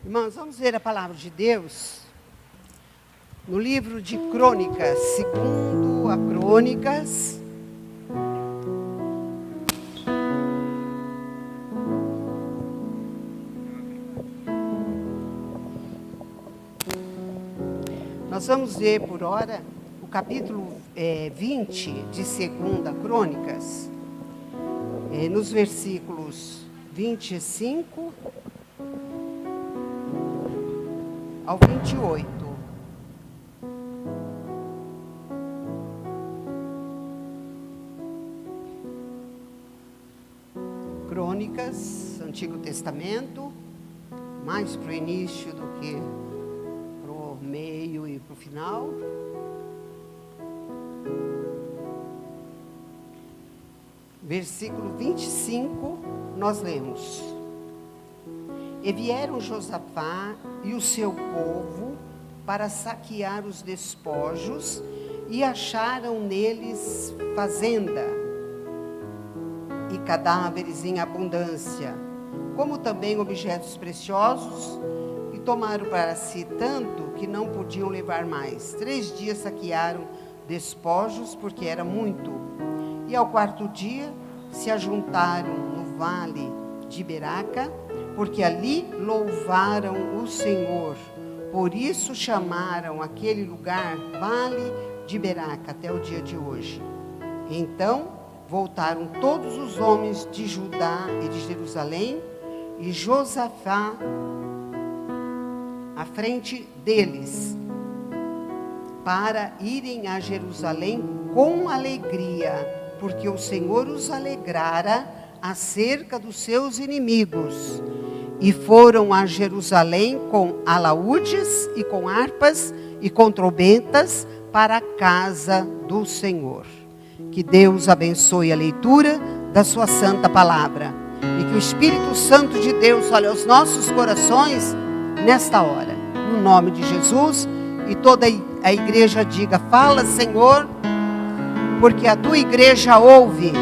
Irmãos, vamos ler a palavra de Deus no livro de Crônicas, segundo a Crônicas. Nós vamos ler por hora o capítulo 20 de segunda Crônicas, nos versículos 25 ao 28. Crônicas, Antigo Testamento, mais para o início do que para o meio e para o final. Versículo 25, nós lemos: E vieram Josafá e o seu povo para saquear os despojos, e acharam neles fazenda e cadáveres em abundância, como também objetos preciosos, e tomaram para si tanto que não podiam levar mais. 3 dias saquearam despojos, porque era muito. E ao 4º dia se ajuntaram no vale de Beraca, porque ali louvaram o Senhor. Por isso chamaram aquele lugar Vale de Beraca até o dia de hoje. Então voltaram todos os homens de Judá e de Jerusalém, e Josafá à frente deles, para irem a Jerusalém com alegria, porque o Senhor os alegrara acerca dos seus inimigos. E foram a Jerusalém com alaúdes e com harpas e com trombetas para a casa do Senhor. Que Deus abençoe a leitura da sua santa palavra, e que o Espírito Santo de Deus olhe aos nossos corações nesta hora, no nome de Jesus. E toda a igreja diga: fala, Senhor, porque a tua igreja ouve.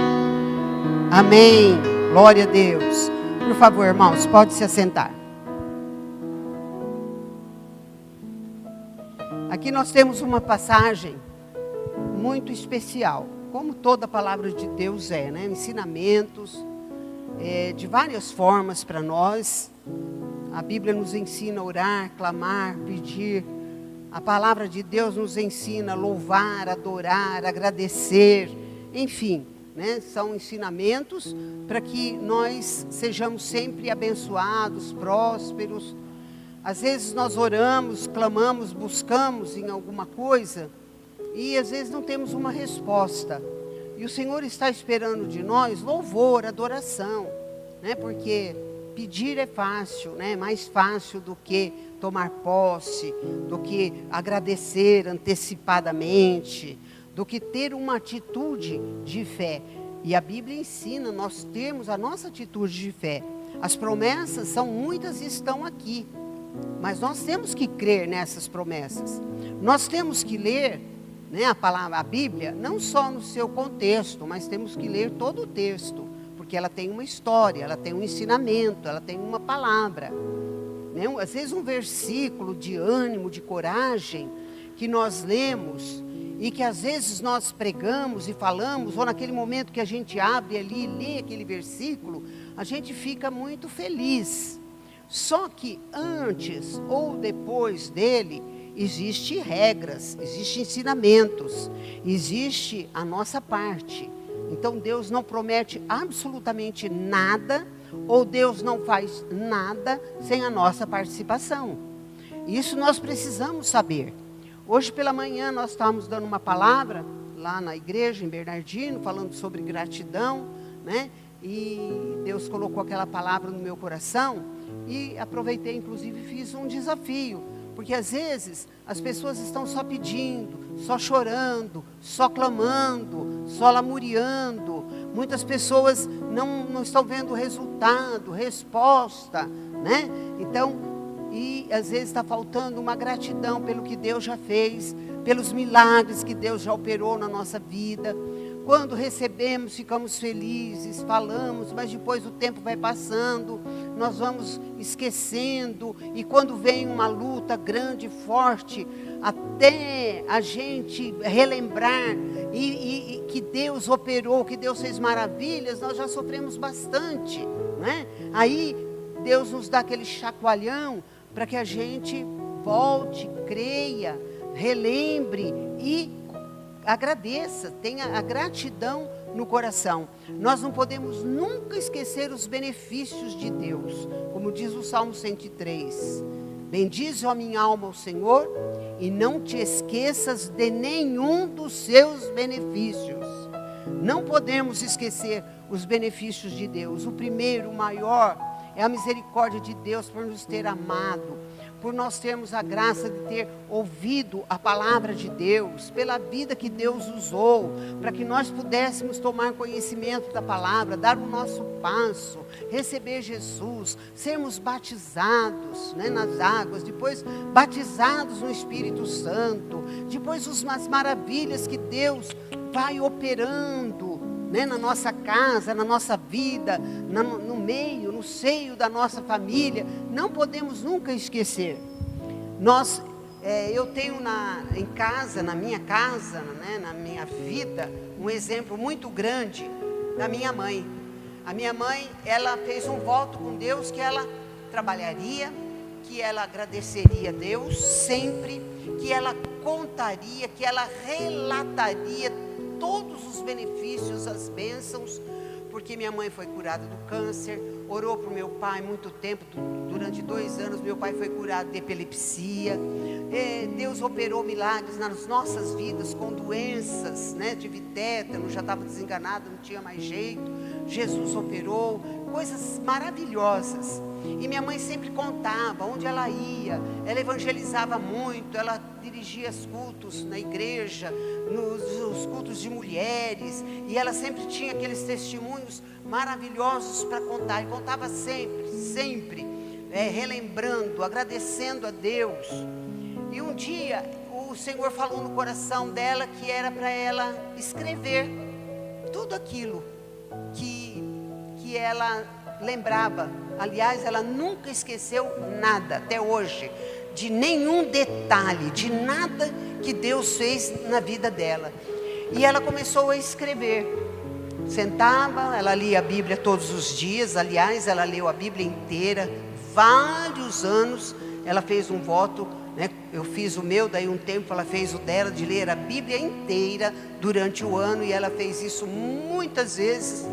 Amém. Glória a Deus. Por favor, irmãos, pode se assentar. Aqui nós temos uma passagem muito especial, como toda a palavra de Deus né? Ensinamentos de várias formas para nós. A Bíblia nos ensina a orar, clamar, pedir. A palavra de Deus nos ensina a louvar, adorar, agradecer, enfim, né? São ensinamentos para que nós sejamos sempre abençoados, prósperos. Às vezes nós oramos, clamamos, buscamos em alguma coisa e às vezes não temos uma resposta. E o Senhor está esperando de nós louvor, adoração, né? Porque pedir é fácil, né? Mais fácil do que tomar posse, do que agradecer antecipadamente, do que ter uma atitude de fé. E a Bíblia ensina nós termos a nossa atitude de fé. As promessas são muitas e estão aqui, mas nós temos que crer nessas promessas. Nós temos que ler, né, a Bíblia, não só no seu contexto, mas temos que ler todo o texto, porque ela tem uma história, ela tem um ensinamento, ela tem uma palavra, né? Às vezes um versículo de ânimo, de coragem, que nós lemos, e que às vezes nós pregamos e falamos, ou naquele momento que a gente abre ali e lê aquele versículo, a gente fica muito feliz. Só que antes ou depois dele, existem regras, existem ensinamentos, existe a nossa parte. Então Deus não promete absolutamente nada, ou Deus não faz nada sem a nossa participação. Isso nós precisamos saber. Hoje pela manhã nós estávamos dando uma palavra lá na igreja em Bernardino, falando sobre gratidão, né? E Deus colocou aquela palavra no meu coração, e aproveitei, inclusive fiz um desafio, porque às vezes as pessoas estão só pedindo, só chorando, só clamando, só lamuriando. Muitas pessoas não estão vendo resultado, resposta, né? Então, e às vezes está faltando uma gratidão pelo que Deus já fez, pelos milagres que Deus já operou na nossa vida. Quando recebemos, ficamos felizes, falamos, mas depois o tempo vai passando, nós vamos esquecendo, e quando vem uma luta grande, forte, até a gente relembrar e que Deus operou, que Deus fez maravilhas, nós já sofremos bastante, né? Aí Deus nos dá aquele chacoalhão para que a gente volte, creia, relembre e agradeça, tenha a gratidão no coração. Nós não podemos nunca esquecer os benefícios de Deus, como diz o Salmo 103. Bendize, ó minha alma, o Senhor, e não te esqueças de nenhum dos seus benefícios. Não podemos esquecer os benefícios de Deus. O primeiro, o maior, é a misericórdia de Deus por nos ter amado, por nós termos a graça de ter ouvido a palavra de Deus, pela vida que Deus usou, para que nós pudéssemos tomar conhecimento da palavra, dar o nosso passo, receber Jesus, sermos batizados, né, nas águas, depois batizados no Espírito Santo, depois as maravilhas que Deus vai operando, né, na nossa casa, na nossa vida, no meio, no seio da nossa família. Não podemos nunca esquecer. Eu tenho em casa, na minha casa, né, na minha vida, um exemplo muito grande da minha mãe. A minha mãe, ela fez um voto com Deus que ela trabalharia, que ela agradeceria a Deus sempre, que ela contaria, que ela relataria todos os benefícios, as bênçãos, porque minha mãe foi curada do câncer, orou para o meu pai muito tempo, durante 2 anos meu pai foi curado de epilepsia. Deus operou milagres nas nossas vidas com doenças, né? Tive tétano, já estava desenganado, não tinha mais jeito. Jesus operou, coisas maravilhosas. E minha mãe sempre contava onde ela ia, ela evangelizava muito, ela dirigia os cultos na igreja, nos cultos de mulheres, e ela sempre tinha aqueles testemunhos maravilhosos para contar, e contava sempre, relembrando, agradecendo a Deus. E um dia o Senhor falou no coração dela que era para ela escrever tudo aquilo que ela lembrava. Aliás, ela nunca esqueceu nada, até hoje, de nenhum detalhe, de nada que Deus fez na vida dela. E ela começou a escrever. Sentava, ela lia a Bíblia todos os dias. Aliás, ela leu a Bíblia inteira, vários anos. Ela fez um voto, né? Eu fiz o meu, daí um tempo ela fez o dela, de ler a Bíblia inteira durante o ano. E ela fez isso muitas vezes,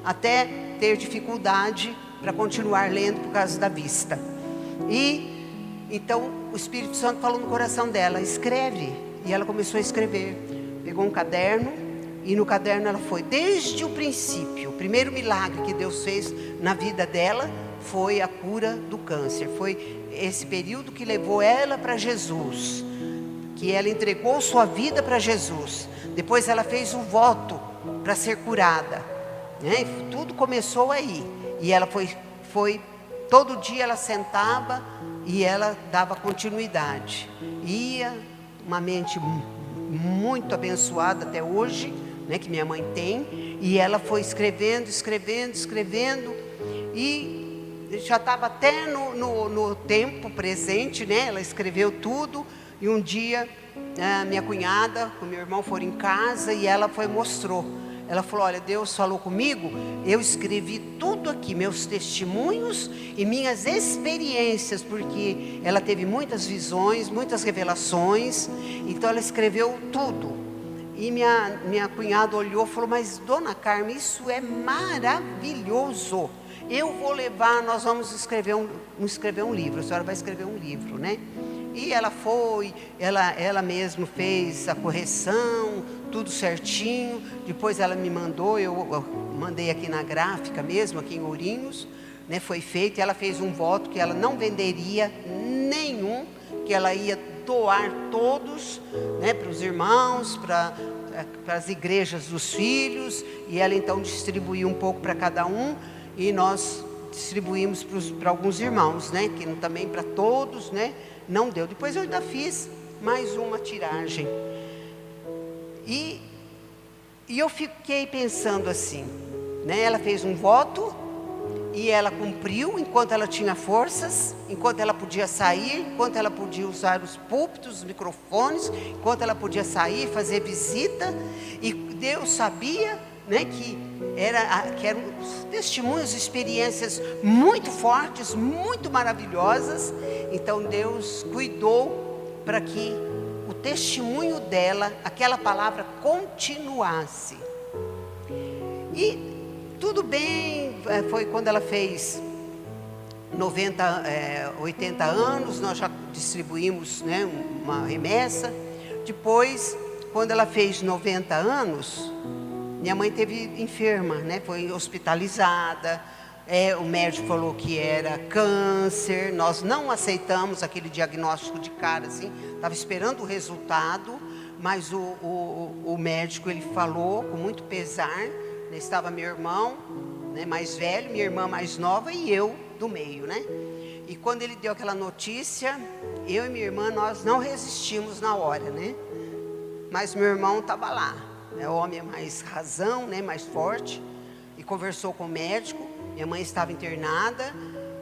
até ter dificuldade para continuar lendo por causa da vista. E então o Espírito Santo falou no coração dela: escreve. E ela começou a escrever, pegou um caderno, e no caderno ela foi desde o princípio. O primeiro milagre que Deus fez na vida dela foi a cura do câncer. Foi esse período que levou ela para Jesus, que ela entregou sua vida para Jesus. Depois ela fez um voto para ser curada, né? Tudo começou aí. E ela foi todo dia ela sentava e ela dava continuidade. Ia, uma mente muito abençoada até hoje, né, que minha mãe tem. E ela foi escrevendo, e já estava até no tempo presente, né? Ela escreveu tudo. E um dia minha cunhada com meu irmão foram em casa e ela mostrou. Ela falou: olha, Deus falou comigo, eu escrevi tudo aqui, meus testemunhos e minhas experiências, porque ela teve muitas visões, muitas revelações, então ela escreveu tudo. E minha cunhada olhou e falou: mas dona Carmen, isso é maravilhoso, eu vou levar, nós vamos escrever um livro, a senhora vai escrever um livro, né? E ela foi, ela mesma fez a correção, tudo certinho. Depois ela me mandou, eu mandei aqui na gráfica mesmo, aqui em Ourinhos, né, foi feito. E ela fez um voto que ela não venderia nenhum, que ela ia doar todos, né, para os irmãos, para as igrejas dos filhos. E ela então distribuiu um pouco para cada um, e nós distribuímos para alguns irmãos, né, que também para todos, né, não deu. Depois eu ainda fiz mais uma tiragem. E eu fiquei pensando assim, né? Ela fez um voto E ela cumpriu enquanto ela tinha forças, enquanto ela podia sair, enquanto ela podia usar os púlpitos, os microfones, enquanto ela podia sair, fazer visita. E Deus sabia, né, que eram testemunhos, experiências muito fortes, muito maravilhosas. Então Deus cuidou para que o testemunho dela, aquela palavra, continuasse. E tudo bem, foi quando ela fez 80 anos, nós já distribuímos, né, uma remessa. Depois, quando ela fez 90 anos, minha mãe teve enferma, né, foi hospitalizada. O médico falou que era câncer. Nós não aceitamos aquele diagnóstico de cara, assim, estava esperando o resultado, mas o médico, ele falou com muito pesar. Estava meu irmão, né, mais velho, minha irmã mais nova e eu do meio, né? E quando ele deu aquela notícia, eu e minha irmã, nós não resistimos na hora, né? Mas meu irmão estava lá, né? O homem é mais razão, né, mais forte, e conversou com o médico. Minha mãe estava internada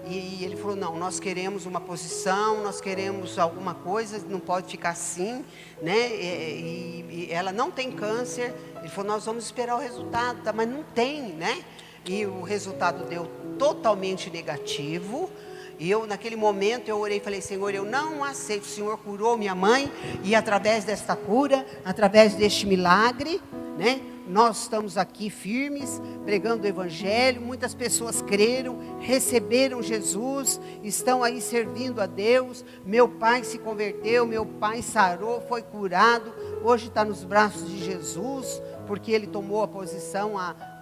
e ele falou: não, nós queremos uma posição, nós queremos alguma coisa, não pode ficar assim, né? E ela não tem câncer. Ele falou: nós vamos esperar o resultado, tá? Mas não tem, né? E o resultado deu totalmente negativo. E eu, naquele momento, eu orei e falei: Senhor, eu não aceito. O Senhor curou minha mãe, e através desta cura, através deste milagre, né, nós estamos aqui firmes, pregando o Evangelho. Muitas pessoas creram, receberam Jesus, estão aí servindo a Deus. Meu pai se converteu, meu pai sarou, foi curado, hoje está nos braços de Jesus, porque ele tomou a posição,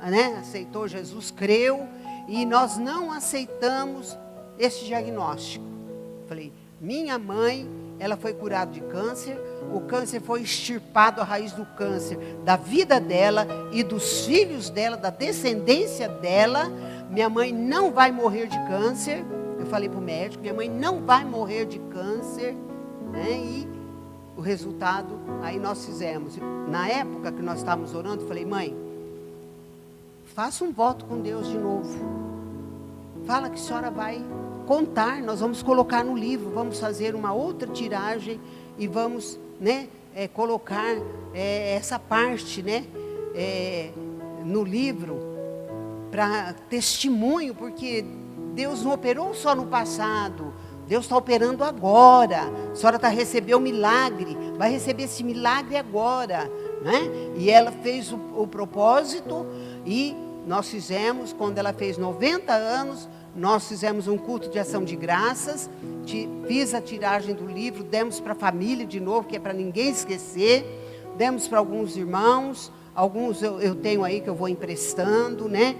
né, aceitou Jesus, creu. E nós não aceitamos esse diagnóstico. Falei: minha mãe, ela foi curada de câncer. O câncer foi extirpado, a raiz do câncer, da vida dela e dos filhos dela, da descendência dela. Minha mãe não vai morrer de câncer. Eu falei para o médico: minha mãe não vai morrer de câncer, né? E o resultado, aí nós fizemos. Na época que nós estávamos orando, eu falei: mãe, faça um voto com Deus de novo. Fala que a senhora vai contar, nós vamos colocar no livro, vamos fazer uma outra tiragem e vamos, né, colocar essa parte, né, no livro para testemunho, porque Deus não operou só no passado, Deus está operando agora. A senhora está recebendo o milagre, vai receber esse milagre agora, né? E ela fez o propósito, e nós fizemos, quando ela fez 90 anos, nós fizemos um culto de ação de graças, fiz a tiragem do livro, demos para a família de novo, que é para ninguém esquecer, demos para alguns irmãos, alguns eu tenho aí que eu vou emprestando, né?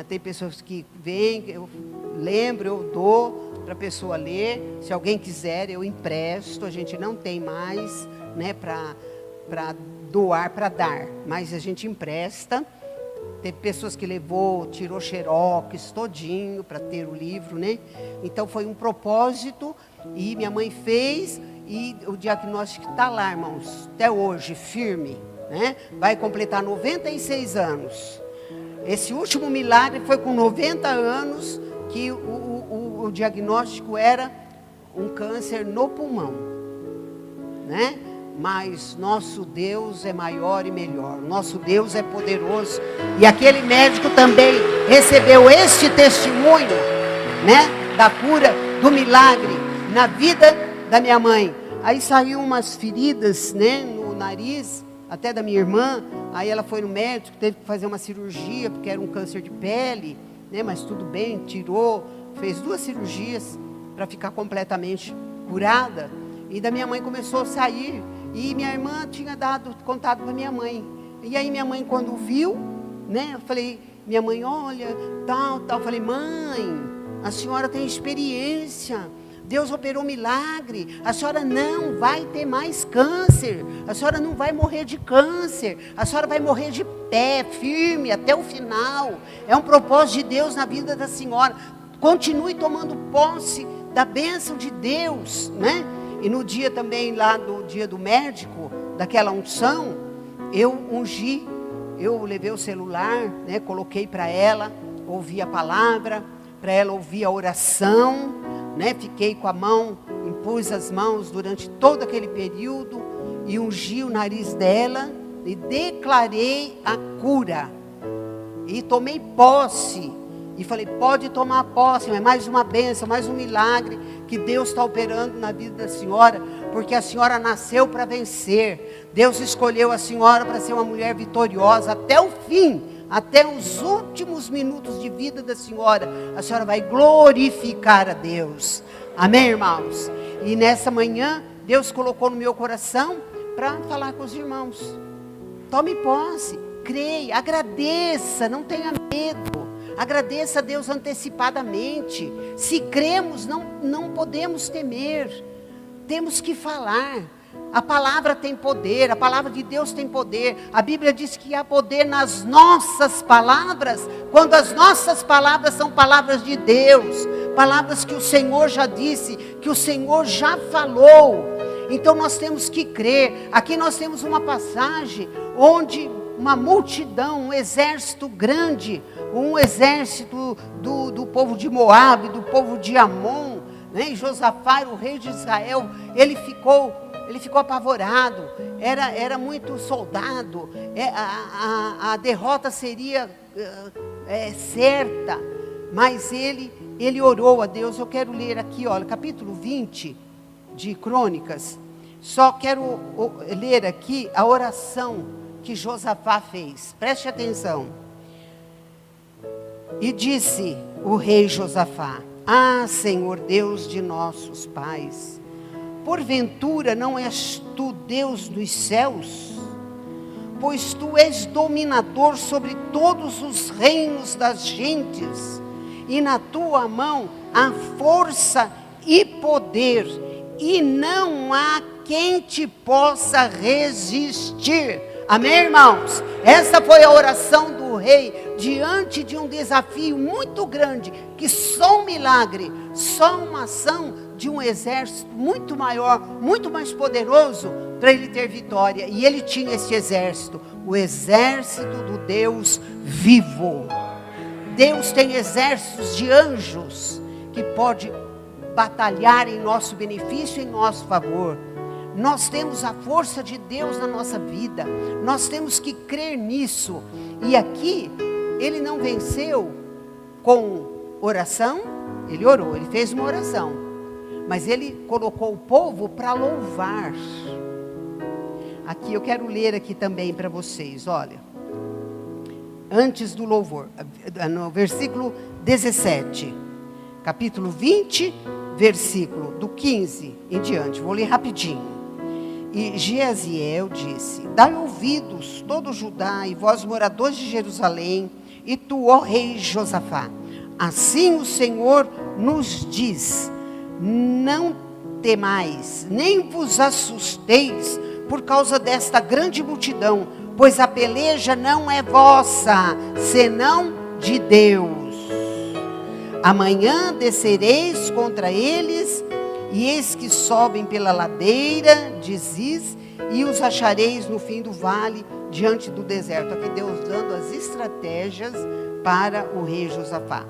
Tem pessoas que vêm, eu lembro, eu dou para a pessoa ler, se alguém quiser eu empresto. A gente não tem mais, né, para doar, para dar, mas a gente empresta. Teve pessoas que levou, tirou xerox todinho para ter o livro, né? Então foi um propósito, e minha mãe fez, e o diagnóstico está lá, irmãos, até hoje, firme, né? Vai completar 96 anos. Esse último milagre foi com 90 anos, que o diagnóstico era um câncer no pulmão, né? Mas nosso Deus é maior e melhor, nosso Deus é poderoso. E aquele médico também recebeu este testemunho, né, da cura, do milagre na vida da minha mãe. Aí saiu umas feridas, né, no nariz, até da minha irmã. Aí ela foi no médico, teve que fazer uma cirurgia, porque era um câncer de pele, né, mas tudo bem, tirou, fez 2 cirurgias para ficar completamente curada. E da minha mãe começou a sair. E minha irmã tinha dado contato para minha mãe. E aí minha mãe, quando viu, né, eu falei: minha mãe, olha, tal. Eu falei: mãe, a senhora tem experiência, Deus operou milagre, a senhora não vai ter mais câncer, a senhora não vai morrer de câncer, a senhora vai morrer de pé, firme, até o final. É um propósito de Deus na vida da senhora. Continue tomando posse da bênção de Deus, né? E no dia também, lá do dia do médico, daquela unção, eu ungi, eu levei o celular, né, coloquei para ela, ouvi a palavra, para ela ouvir a oração, né? Fiquei com a mão, impus as mãos durante todo aquele período e ungi o nariz dela e declarei a cura. E tomei posse e falei, pode tomar posse, é mais uma bênção, mais um milagre que Deus está operando na vida da senhora, porque a senhora nasceu para vencer. Deus escolheu a senhora para ser uma mulher vitoriosa até o fim, até os últimos minutos de vida da senhora. A senhora vai glorificar a Deus. Amém, irmãos? E nessa manhã, Deus colocou no meu coração para falar com os irmãos. Tome posse, creia, agradeça, não tenha medo. Agradeça a Deus antecipadamente. Se cremos, não podemos temer. Temos que falar. A palavra tem poder, a palavra de Deus tem poder. A Bíblia diz que há poder nas nossas palavras, quando as nossas palavras são palavras de Deus, palavras que o Senhor já disse, que o Senhor já falou. Então nós temos que crer. Aqui nós temos uma passagem onde uma multidão, um exército grande, um exército do povo de Moabe, do povo de Amon, né? E Josafá, o rei de Israel, ele ficou apavorado, era muito soldado, a derrota seria certa, mas ele orou a Deus. Eu quero ler aqui, olha, capítulo 20 de Crônicas, só quero ler aqui a oração que Josafá fez, preste atenção. E disse o rei Josafá, Senhor Deus de nossos pais, porventura não és tu Deus dos céus? Pois tu és dominador sobre todos os reinos das gentes, e na tua mão há força e poder, e não há quem te possa resistir. Amém, irmãos? Essa foi a oração do rei, diante de um desafio muito grande, que só um milagre, só uma ação de um exército muito maior, muito mais poderoso, para ele ter vitória. E ele tinha esse exército, o exército do Deus vivo. Deus tem exércitos de anjos, que pode batalhar em nosso benefício, em nosso favor. Nós temos a força de Deus na nossa vida, nós temos que crer nisso. E aqui, ele não venceu com oração, ele orou, ele fez uma oração, mas ele colocou o povo para louvar. Aqui eu quero ler aqui também para vocês, olha, antes do louvor, no versículo 17, capítulo 20, versículo do 15 em diante, vou ler rapidinho. E Jeaziel disse, dai ouvidos todo Judá e vós moradores de Jerusalém, e tu, ó rei Josafá, assim o Senhor nos diz, não temais, nem vos assusteis por causa desta grande multidão, pois a peleja não é vossa, senão de Deus. Amanhã descereis contra eles, e eis que sobem pela ladeira de Ziz, e os achareis no fim do vale, diante do deserto. Aqui Deus dando as estratégias para o rei Josafá.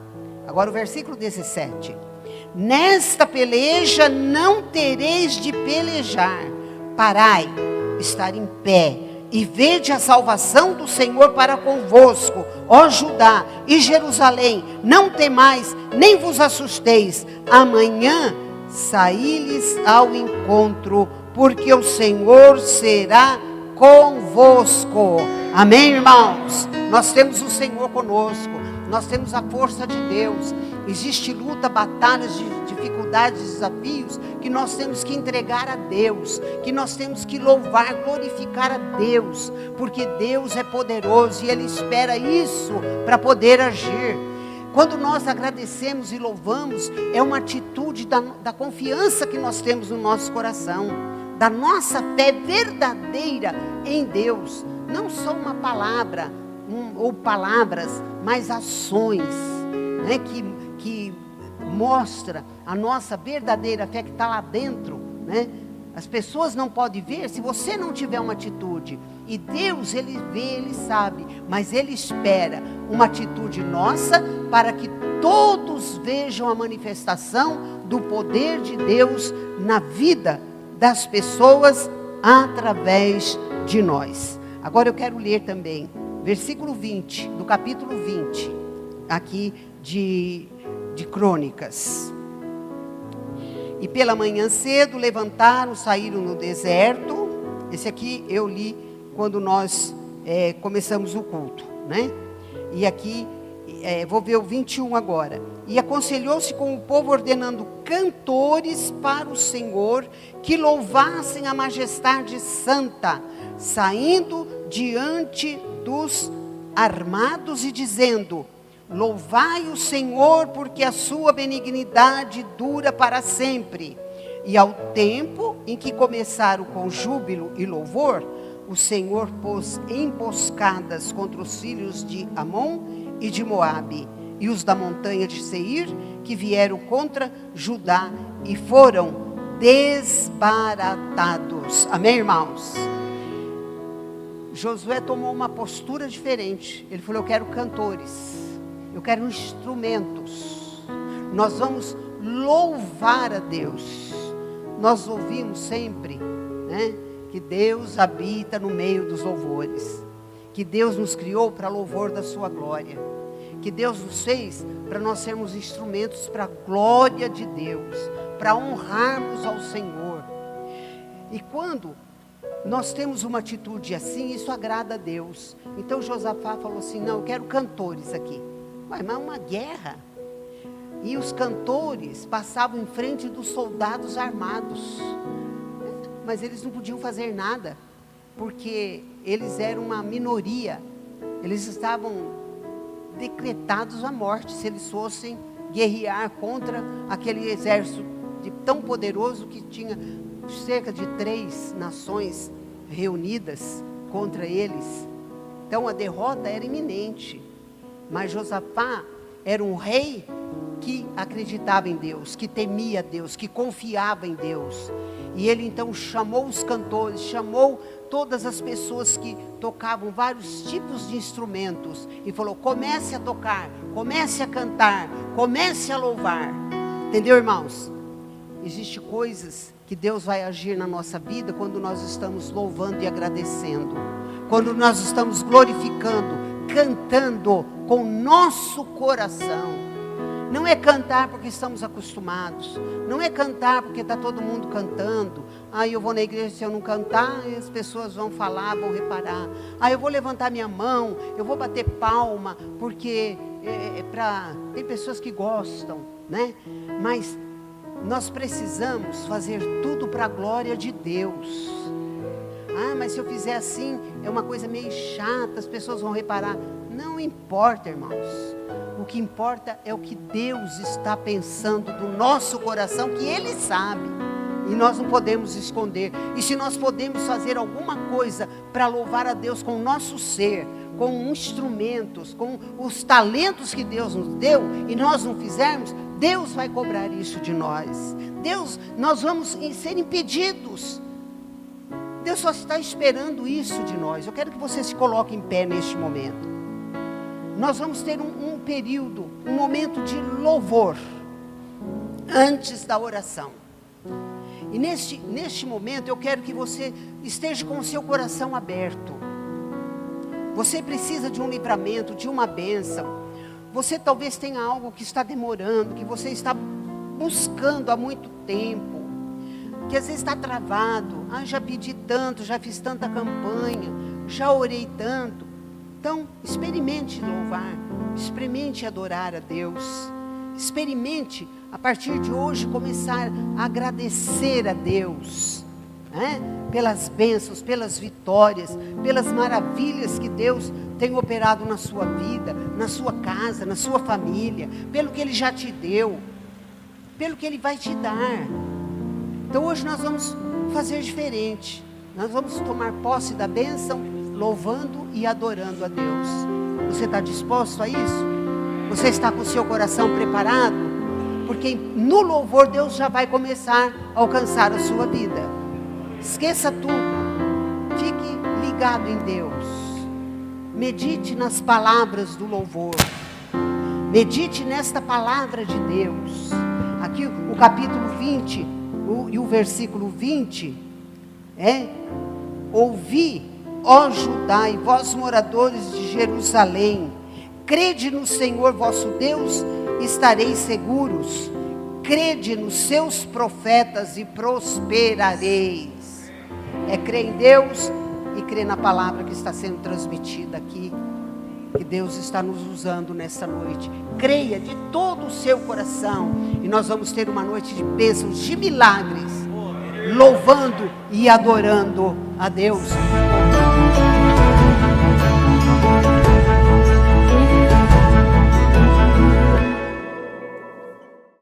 Agora o versículo 17. Nesta peleja não tereis de pelejar. Parai, estar em pé, e vede a salvação do Senhor para convosco, ó Judá e Jerusalém. Não temais, nem vos assusteis. Amanhã saí-lhes ao encontro, porque o Senhor será convosco. Amém, irmãos? Nós temos o Senhor conosco, nós temos a força de Deus. Existe luta, batalhas, dificuldades, desafios, que nós temos que entregar a Deus, que nós temos que louvar, glorificar a Deus, porque Deus é poderoso e Ele espera isso para poder agir. Quando nós agradecemos e louvamos, é uma atitude da confiança que nós temos no nosso coração, da nossa fé verdadeira em Deus. Não só uma palavra, ou palavras, mas ações, né, que mostra a nossa verdadeira fé que está lá dentro, né? As pessoas não podem ver se você não tiver uma atitude. E Deus, Ele vê, Ele sabe. Mas Ele espera uma atitude nossa para que todos vejam a manifestação do poder de Deus na vida das pessoas através de nós. Agora eu quero ler também, versículo 20, do capítulo 20, aqui de Crônicas. E pela manhã cedo levantaram, saíram no deserto. Esse aqui eu li quando nós começamos o culto, né? E aqui, vou ver o 21 agora. E aconselhou-se com o povo, ordenando cantores para o Senhor, que louvassem a majestade santa, saindo diante dos armados e dizendo: louvai o Senhor, porque a sua benignidade dura para sempre. E ao tempo em que começaram com júbilo e louvor, o Senhor pôs emboscadas contra os filhos de Amon e de Moabe, e os da montanha de Seir, que vieram contra Judá, e foram desbaratados. Amém, irmãos? Josué tomou uma postura diferente. Ele falou: eu quero cantores, eu quero instrumentos. Nós vamos louvar a Deus. Nós ouvimos sempre, né, que Deus habita no meio dos louvores. Que Deus nos criou para louvor da sua glória. Que Deus nos fez para nós sermos instrumentos para a glória de Deus. Para honrarmos ao Senhor. E quando nós temos uma atitude assim, isso agrada a Deus. Então Josafá falou assim: não, eu quero cantores aqui. Mas é uma guerra. E os cantores passavam em frente dos soldados armados. Mas eles não podiam fazer nada, porque eles eram uma minoria. Eles estavam decretados à morte se eles fossem guerrear contra aquele exército tão poderoso que tinha cerca de 3 nações reunidas contra eles. Então a derrota era iminente. Mas Josafá era um rei que acreditava em Deus, que temia Deus, que confiava em Deus. E ele então chamou os cantores, chamou todas as pessoas que tocavam vários tipos de instrumentos e falou: comece a tocar, comece a cantar, comece a louvar. Entendeu, irmãos? Existem coisas que Deus vai agir na nossa vida quando nós estamos louvando e agradecendo. Quando nós estamos glorificando, cantando com o nosso coração. Não é cantar porque estamos acostumados. Não é cantar porque está todo mundo cantando. Aí eu vou na igreja, se eu não cantar, as pessoas vão falar, vão reparar. Aí eu vou levantar minha mão, eu vou bater palma, porque tem pessoas que gostam, né? Mas nós precisamos fazer tudo para a glória de Deus. Ah, mas se eu fizer assim, é uma coisa meio chata, as pessoas vão reparar. Não importa, irmãos. O que importa é o que Deus está pensando do nosso coração, que Ele sabe. E nós não podemos esconder. E se nós podemos fazer alguma coisa para louvar a Deus com o nosso ser, com instrumentos, com os talentos que Deus nos deu, e nós não fizermos, Deus vai cobrar isso de nós. Nós vamos ser impedidos. Deus só está esperando isso de nós. Eu quero que você se coloque em pé neste momento. Nós vamos ter um período, um momento de louvor, antes da oração. E neste momento eu quero que você esteja com o seu coração aberto. Você precisa de um livramento, de uma bênção. Você talvez tenha algo que está demorando, que você está buscando há muito tempo, que às vezes está travado. Ah, já pedi tanto, já fiz tanta campanha, já orei tanto. Então, experimente louvar, experimente adorar a Deus, experimente, a partir de hoje, começar a agradecer a Deus, né? Pelas bênçãos, pelas vitórias, pelas maravilhas que Deus tem operado na sua vida, na sua casa, na sua família, pelo que Ele já te deu, pelo que Ele vai te dar. Então hoje nós vamos fazer diferente, nós vamos tomar posse da bênção, louvando e adorando a Deus. Você está disposto a isso? Você está com o seu coração preparado? Porque no louvor Deus já vai começar a alcançar a sua vida. Esqueça tudo. Fique ligado em Deus. Medite nas palavras do louvor. Medite nesta palavra de Deus. Aqui o capítulo 20 e o versículo 20 é: ouvi, ó Judá e vós moradores de Jerusalém, crede no Senhor vosso Deus, estareis seguros. Crede nos seus profetas e prosperareis. É crer em Deus e crer na palavra que está sendo transmitida aqui, que Deus está nos usando nesta noite. Creia de todo o seu coração, e nós vamos ter uma noite de bênçãos, de milagres, louvando e adorando a Deus.